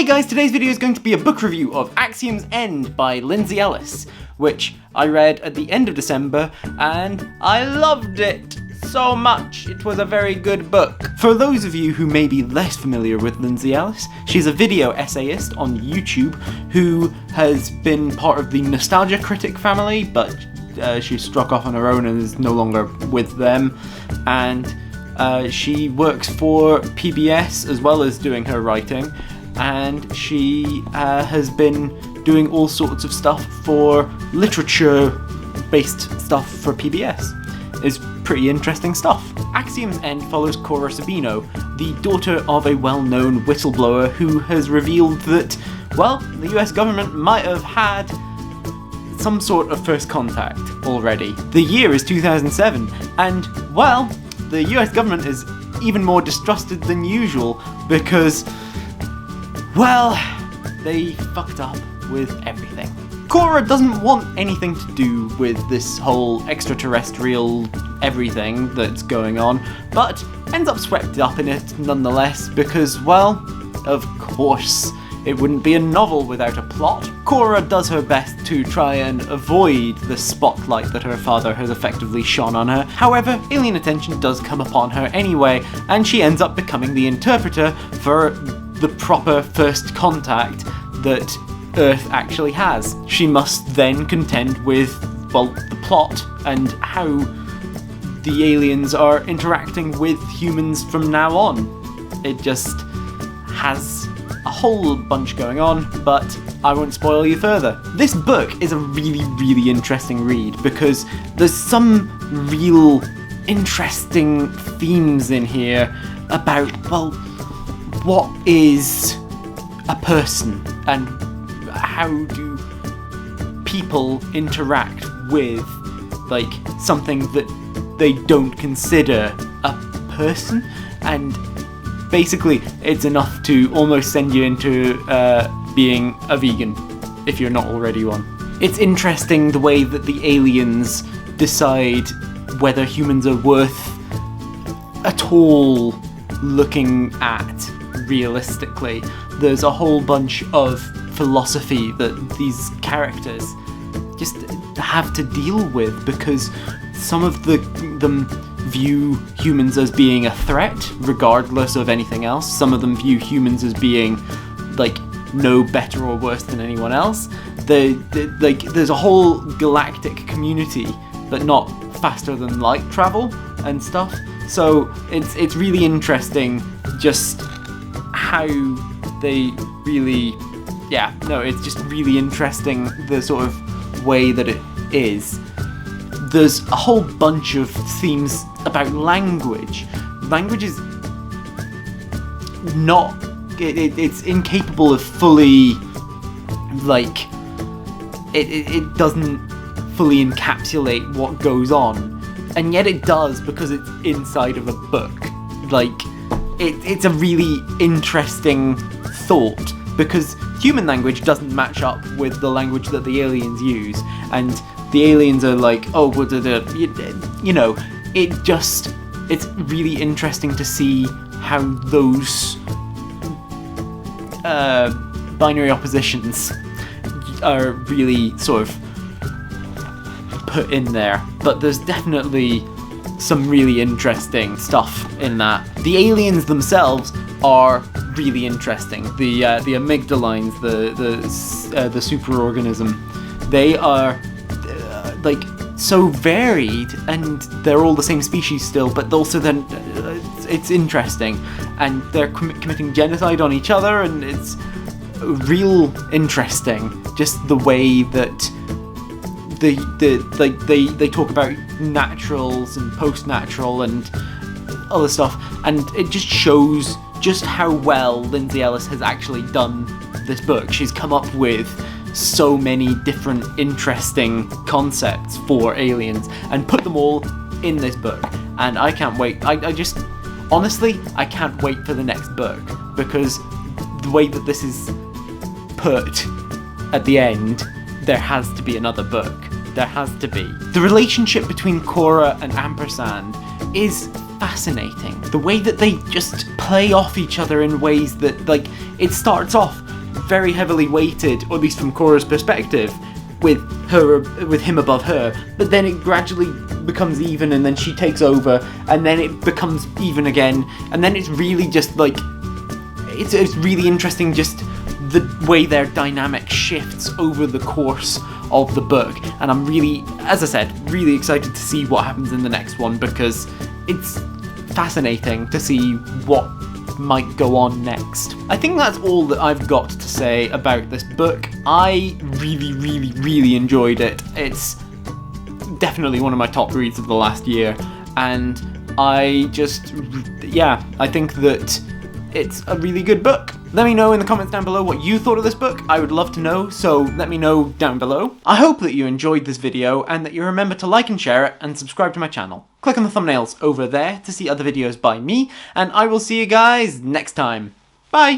guys, today's video is going to be a book review of Axiom's End by Lindsay Ellis, which I read at the end of December, and I loved it so much. It was a very good book. For those of you who may be less familiar with Lindsay Ellis, she's a video essayist on YouTube who has been part of the Nostalgia Critic family, but she struck off on her own and is no longer with them, and she works for PBS as well as doing her writing, and she has been doing all sorts of stuff for literature-based stuff for PBS. It's pretty interesting stuff. Axiom's End follows Cora Sabino, the daughter of a well-known whistleblower who has revealed that, well, the US government might have had some sort of first contact already. The year is 2007, and, well, the US government is even more distrusted than usual because, well, they fucked up with everything. Cora doesn't want anything to do with this whole extraterrestrial everything that's going on, but ends up swept up in it nonetheless because, well, of course, it wouldn't be a novel without a plot. Cora does her best to try and avoid the spotlight that her father has effectively shone on her. However, alien attention does come upon her anyway, and she ends up becoming the interpreter for the proper first contact that Earth actually has. She must then contend with, well, the plot and how the aliens are interacting with humans from now on. It just has a whole bunch going on, but I won't spoil you further. This book is a really, really interesting read because there's some real interesting themes in here about, well, what is a person and how do people interact with, like, something that they don't consider a person, and basically it's enough to almost send you into being a vegan if you're not already one. It's interesting the way that the aliens decide whether humans are worth at all looking at realistically. There's a whole bunch of philosophy that these characters just have to deal with because some of them view humans as being a threat regardless of anything else. Some of them view humans as being like no better or worse than anyone else. There's a whole galactic community, but not faster than light travel and stuff. So it's really interesting just how they really, it's just really interesting the sort of way that it is. There's a whole bunch of themes about language. Language is not, it's incapable of fully, like, it doesn't fully encapsulate what goes on, and yet it does because it's inside of a book. Like, it's a really interesting thought because human language doesn't match up with the language that the aliens use, and the aliens are like, oh, you know, it's really interesting to see how those binary oppositions are really sort of put in there. But there's definitely some really interesting stuff in that. The aliens themselves are really interesting. The amygdalines, the superorganism, they are like so varied, and they're all the same species still, but also then it's interesting, and they're committing genocide on each other, and it's real interesting just the way that they talk about naturals and post-natural and other stuff, and it just shows just how well Lindsay Ellis has actually done this book. She's come up with so many different interesting concepts for aliens and put them all in this book, and I can't wait. I just honestly, I can't wait for the next book because the way that this is put at the end, there has to be another book. There has to be. The relationship between Cora and Ampersand is fascinating. The way that they just play off each other in ways that, like, it starts off very heavily weighted, or at least from Cora's perspective, with him above her, but then it gradually becomes even, and then she takes over, and then it becomes even again, and then it's really just like, it's really interesting just the way their dynamic shifts over the course of the book, and I'm really, as I said, really excited to see what happens in the next one, because it's fascinating to see what might go on next. I think that's all that I've got to say about this book. I really enjoyed it. It's definitely one of my top reads of the last year, and I think that it's a really good book. Let me know in the comments down below what you thought of this book. I would love to know, so let me know down below. I hope that you enjoyed this video and that you remember to like and share it and subscribe to my channel. Click on the thumbnails over there to see other videos by me, and I will see you guys next time. Bye!